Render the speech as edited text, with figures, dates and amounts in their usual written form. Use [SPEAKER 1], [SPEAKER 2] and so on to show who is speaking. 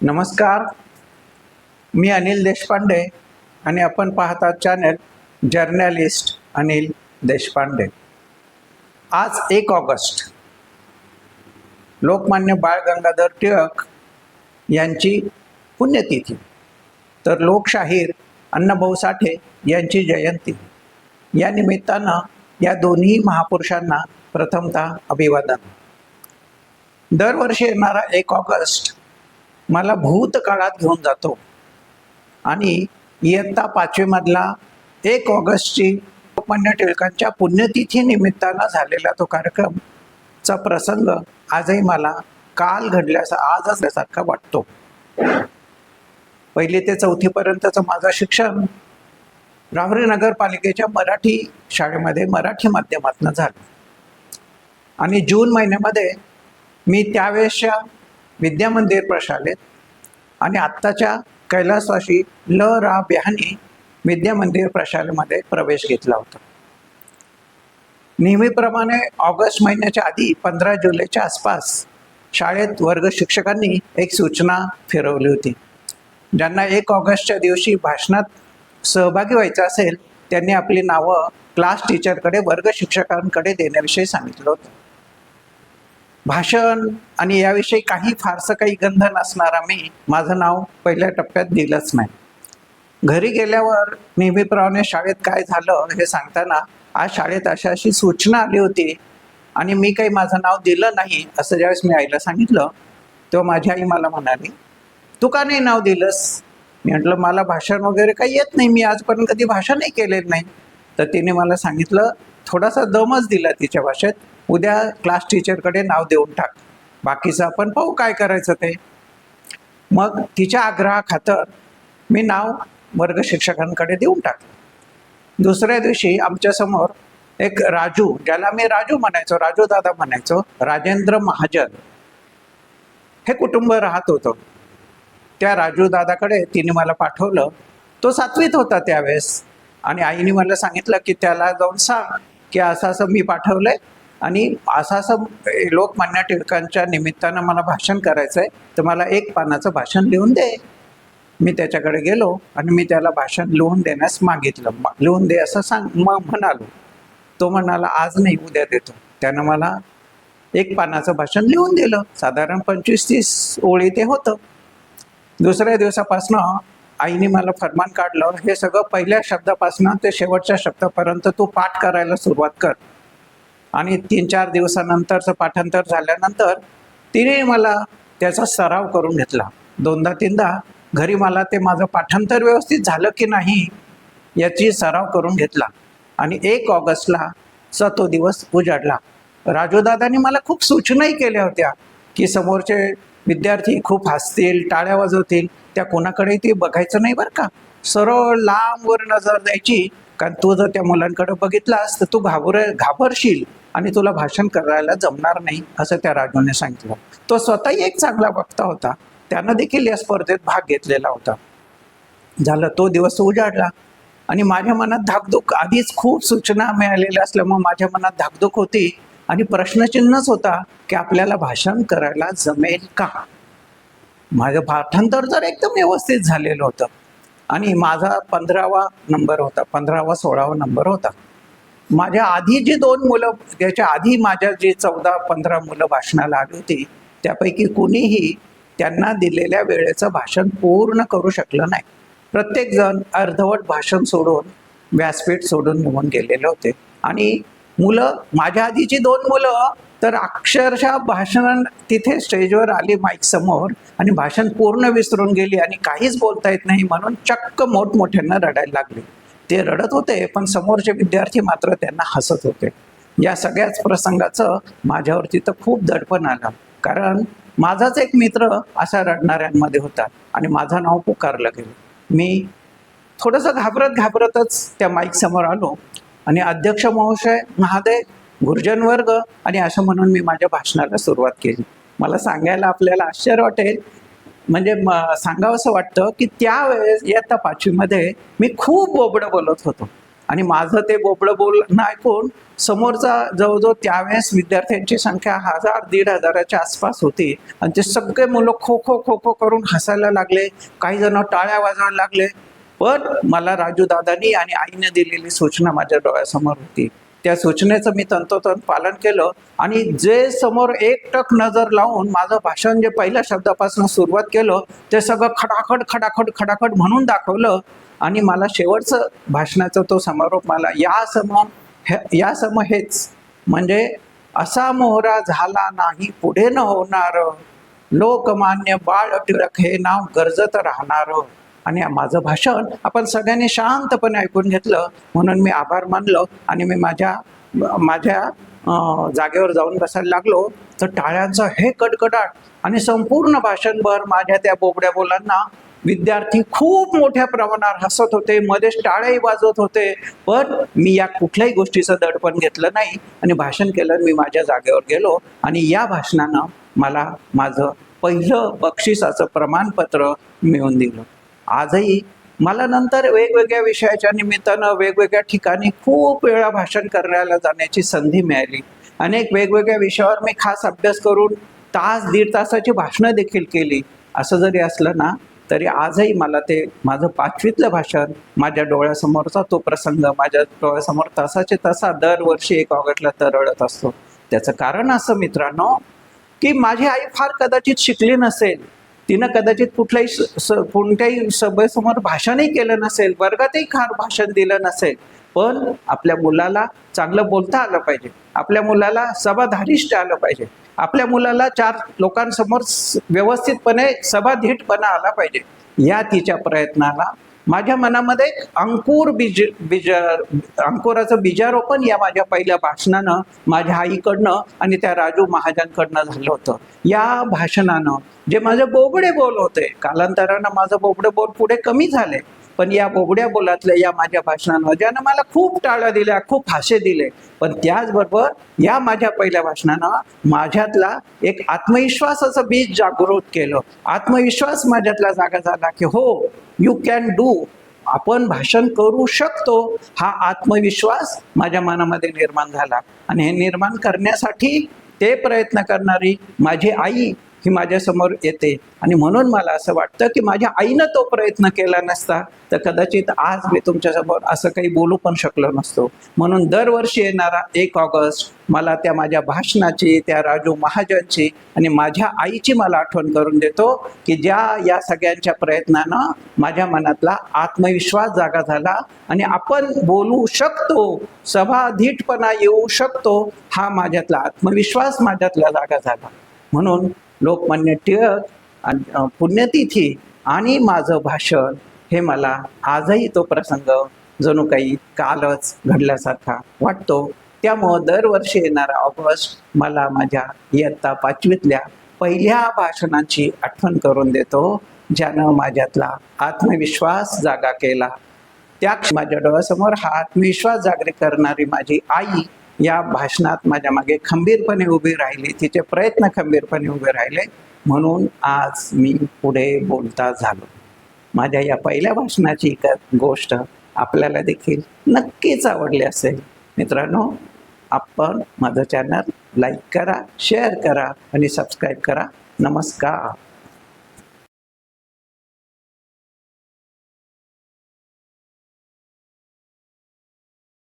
[SPEAKER 1] नमस्कार, मी अनिल देशपांडे आणि आपण पाहतात चॅनल जर्नलिस्ट अनिल देशपांडे. आज 1 ऑगस्ट लोकमान्य बाळ गंगाधर टिळक यांची पुण्यतिथी, तर लोकशाहीर अण्णाभाऊ साठे यांची जयंती. या निमित्तानं या दोन्ही महापुरुषांना प्रथमतः अभिवादन. दरवर्षी येणारा 1 ऑगस्ट मला भूतकाळात घेऊन जातो आणि इयत्ता 5वी मधला 1 ऑगस्टची लोकमान्य टिळकांच्या पुण्यतिथी निमित्तानं झालेला तो कार्यक्रमचा प्रसंग आजही मला काल घडल्याचा आज असल्यासारखा वाटतो. 1ली ते 4थीपर्यंतचं माझं शिक्षण राहुरी नगरपालिकेच्या मराठी शाळेमध्ये मराठी माध्यमातून झालं आणि जून महिन्यामध्ये मी त्यावेळेसच्या विद्यामंदिर प्रशालेत आणि आत्ताच्या कैलासवासी ल.रा. बेहानी विद्यामंदिर प्रशालेमध्ये प्रवेश घेतला होता. नेहमीप्रमाणे ऑगस्ट महिन्याच्या आधी 15 जुलैच्या आसपास शाळेत वर्ग शिक्षकांनी एक सूचना फिरवली होती. ज्यांना 1 ऑगस्टच्या दिवशी भाषणात सहभागी व्हायचं असेल त्यांनी आपली नावं क्लास टीचरकडे वर्ग शिक्षकांकडे देण्याविषयी सांगितलं होतं. भाषण आणि याविषयी फारसं काही गंध नसणारा मी माझं नाव पहिल्या टप्प्यात दिलंच नाही. घरी गेल्यावर नेहमीप्रमाणे शाळेत काय झालं हे सांगताना आज शाळेत अशी सूचना आली होती आणि मी काही माझं नाव दिलं नाही असं ज्यावेळेस मी आईला सांगितलं तेव्हा माझी आई मला म्हणाली, तू का नाही नाव दिलंस? मी म्हटलं मला भाषण वगैरे काही येत नाही, मी आजपर्यंत कधी भाषणही केलेलं नाही. तर तिने मला सांगितलं, थोडासा दमच दिला तिच्या भाषेत, उद्या क्लास टीचरकडे नाव देऊन टाक, बाकीचं आपण पाहू काय करायचं ते. मग तिच्या आग्रहाखातर मी नाव वर्ग शिक्षकांकडे देऊन टाकलं. दुसऱ्या दिवशी आमच्यासमोर एक राजू, ज्याला मी राजू म्हणायचो, राजू दादा म्हणायचो, राजेंद्र महाजन हे कुटुंब राहत होतं. त्या राजू दादाकडे तिने मला पाठवलं. तो 7वीत होता त्यावेळेस आणि आईने मला सांगितलं की त्याला जाऊन सांग की असं असं मी पाठवलंय आणि असं लोकमान्य टिळकांच्या निमित्तानं मला भाषण करायचं आहे, तर मला 1 पानाचं भाषण लिहून दे. मी त्याच्याकडे गेलो आणि मी त्याला भाषण लिहून देण्यास मागितलं. लिहून दे असं म्हणालो. तो म्हणाला आज नाही उद्या देतो. त्यानं मला 1 पानाचं भाषण लिहून दिलं. साधारण 25-30 ओळी ते होतं. दुसऱ्या दिवसापासनं आईने मला फरमान काढलं, हे सगळं पहिल्या शब्दापासनं ते शेवटच्या शब्दापर्यंत तू पाठ करायला सुरुवात कर. आणि 3-4 दिवसानंतरचं पाठांतर झाल्यानंतर तिने मला त्याचा सराव करून घेतला. 2दा-3दा घरी मला ते माझं पाठांतर व्यवस्थित झालं की नाही याची सराव करून घेतला आणि 1 ऑगस्टला तो दिवस उजाडला. राजूदादांनी मला खूप सूचनाही केल्या होत्या की समोरचे विद्यार्थी खूप हसतील, टाळ्या वाजवतील, त्या कोणाकडे ते बघायचं नाही बरं का, सरळ लांबवर नजर द्यायची, कारण तू जर त्या मुलांकडे बघितलास तर तू घाबरशील आणि तुला भाषण करायला जमणार नाही असं त्या राजूने सांगितलं. तो स्वतःही एक चांगला वक्ता होता, त्यानं देखील या स्पर्धेत भाग घेतलेला होता. झालं, तो दिवस उजाडला आणि माझ्या मनात धाकधूक, आधीच खूप सूचना मिळालेल्या असल्यामुळे माझ्या मनात धाकधूक होती आणि प्रश्नचिन्हच होता की आपल्याला भाषण करायला जमेल का. माझं पाठांतर तर एकदम व्यवस्थित झालेलं होतं आणि माझा 15वा नंबर होता, 15वा-16वा नंबर होता. माझ्या आधी जी 2 मुलं, त्याच्या आधी माझ्या जी 14-15 मुलं भाषणाला आली होती त्यापैकी कुणीही त्यांना दिलेल्या वेळेचं भाषण पूर्ण करू शकलं नाही. प्रत्येकजण अर्धवट भाषण सोडून व्यासपीठ सोडून निघून गेलेले होते आणि मुलं, माझ्या आधीची 2 मुलं तर अक्षरशः भाषण तिथे स्टेजवर आली माईक समोर आणि भाषण पूर्ण विसरून गेली आणि काहीच बोलता येत नाही म्हणून चक्क मोठमोठ्यांना रडायला लागले. ते रडत होते पण समोरचे विद्यार्थी मात्र त्यांना हसत होते. या सगळ्याच प्रसंगाचं माझ्यावरती तर खूप दडपण आलं, कारण माझाच एक मित्र असा रडणाऱ्यांमध्ये होता आणि माझं नाव पुकारलं गेलं. मी थोडंसं घाबरतच त्या माईक समोर आलो आणि अध्यक्ष महोदय महादय गुरुजन वर्ग आणि असं म्हणून मी माझ्या भाषणाला सुरुवात केली. मला सांगायला आपल्याला आश्चर्य वाटेल, म्हणजे सांगावंसं वाटतं की त्यावेळेस इयत्ता 5वी मध्ये मी खूप बोबडं बोलत होतो आणि माझं ते बोबडं बोलणं ऐकून समोरचा जवळजवळ त्यावेळेस विद्यार्थ्यांची संख्या 1000-1500च्या आसपास होती आणि ते सगळे मुलं खो खो खो खो करून हसायला लागले, काही जण टाळ्या वाजवायला लागले. पण मला राजू दादांनी आणि आईने दिलेली सूचना माझ्या डोळ्यासमोर होती. त्या सूचनेचं मी तंतोतंत पालन केलं आणि जे समोर एकटक नजर लावून माझं भाषण जे पहिल्या शब्दापासून सुरुवात केलं ते सगळं खडाखड खडाखड खडाखड म्हणून दाखवलं. आणि मला शेवटचं भाषणाचा तो समारोप मला या सम हेच म्हणजे असा मोहरा झाला नाही पुढे न होणार, लोकमान्य बाळ टिळक हे नाव गरजत राहणार. आणि माझं भाषण आपण सगळ्यांनी शांतपणे ऐकून घेतलं म्हणून मी आभार मानलो आणि मी माझ्या जागेवर जाऊन बसायला लागलो. तर टाळ्यांचा हे कडकडाट आणि संपूर्ण भाषणभर माझ्या त्या बोबड्या बोलांना विद्यार्थी खूप मोठ्या प्रमाणावर हसत होते, मध्येच टाळ्याही वाजवत होते. पण मी या कुठल्याही गोष्टीचं दडपण घेतलं नाही आणि भाषण केलं. मी माझ्या जागेवर गेलो आणि या भाषणानं मला माझं पहिलं बक्षिसाचं प्रमाणपत्र मिळवून दिलं. आजही मला नंतर वेगवेगळ्या विषयाच्या निमित्तानं वेगवेगळ्या ठिकाणी खूप वेळा भाषण करायला जाण्याची संधी मिळाली. अनेक वेगवेगळ्या विषयावर मी खास अभ्यास करून दीड तासाची भाषणं देखील केली. असं जरी असलं ना तरी आजही मला ते माझं 5वीतलं भाषण माझ्या डोळ्यासमोरचा तो प्रसंग माझ्या डोळ्यासमोर तसाचे तसा दरवर्षी 1 ऑगस्टला तरळत असतो. त्याचं कारण असं मित्रांनो की माझी आई फार कदाचित शिकली नसेल, तिनं कदाचित कोणत्याही सभेसमोर भाषणही केलं नसेल, वर्गातही फार भाषण दिलं नसेल. पण आपल्या मुलाला चांगलं बोलता आलं पाहिजे, आपल्या मुलाला सभाधारिष्ट आलं पाहिजे, आपल्या मुलाला 4 लोकांसमोर व्यवस्थितपणे सभाधीटपणा आला पाहिजे. या तिच्या प्रयत्नाला माझ्या मनामध्ये अंकुराचं बीजारोपण या माझ्या पहिल्या भाषणानं माझ्या आईकडनं आणि त्या राजू महाजनकडनं झालं होतं. या भाषणानं जे माझे बोबडे बोल होते, कालांतरानं माझं बोबडे बोल पुढे कमी झाले, पण या बोबड्या बोलातल्या या माझ्या भाषणानं ज्यानं मला खूप टाळ्या दिल्या, खूप हास्य दिले, पण त्याचबरोबर या माझ्या पहिल्या भाषणानं माझ्यातला एक आत्मविश्वासाचं बीज जागृत केलं. आत्मविश्वास माझ्यातला जागा झाला की हो, यू कॅन डू, आपण भाषण करू शकतो. हा आत्मविश्वास माझ्या मनामध्ये निर्माण झाला आणि हे निर्माण करण्यासाठी ते प्रयत्न करणारी माझी आई ही माझ्यासमोर येते. आणि म्हणून मला असं वाटतं की माझ्या आईनं तो प्रयत्न केला नसता तर कदाचित आज मी तुमच्यासमोर असं काही बोलू पण शकलो नसतो. म्हणून दरवर्षी येणारा 1 ऑगस्ट मला त्या माझ्या भाषणाची, त्या राजू महाजनची आणि माझ्या आईची मला आठवण करून देतो की ज्या या सगळ्यांच्या प्रयत्नानं माझ्या मनातला आत्मविश्वास जागा झाला आणि आपण बोलू शकतो, सभाधीटपणा येऊ शकतो, हा माझ्यातला आत्मविश्वास माझ्यातला जागा झाला. म्हणून लोकमान्य टिळक पुण्यतिथी आणि माझं भाषण हे मला आजही तो प्रसंग जणू काही कालच घडल्यासारखा वाटतो. त्यामुळं दरवर्षी येणारा ऑगस्ट मला माझ्या इयत्ता 5वीतल्या पहिल्या भाषणाची आठवण करून देतो, ज्यानं माझ्यातला आत्मविश्वास जागा केला. त्या माझ्या डोळ्यासमोर हा आत्मविश्वास जागृत करणारी माझी आई या भाषणात माझ्या मागे खंबीरपणे उभी राहिली, तिचे प्रयत्न खंबीरपणे उभे राहिले, म्हणून आज मी पुढे बोलता झालो. माझ्या या पहिल्या भाषणाची गोष्ट आपल्याला देखील नक्कीच आवडली असेल. मित्रांनो, आपण माझं चॅनल लाईक करा, शेअर करा आणि सबस्क्राईब करा. नमस्कार.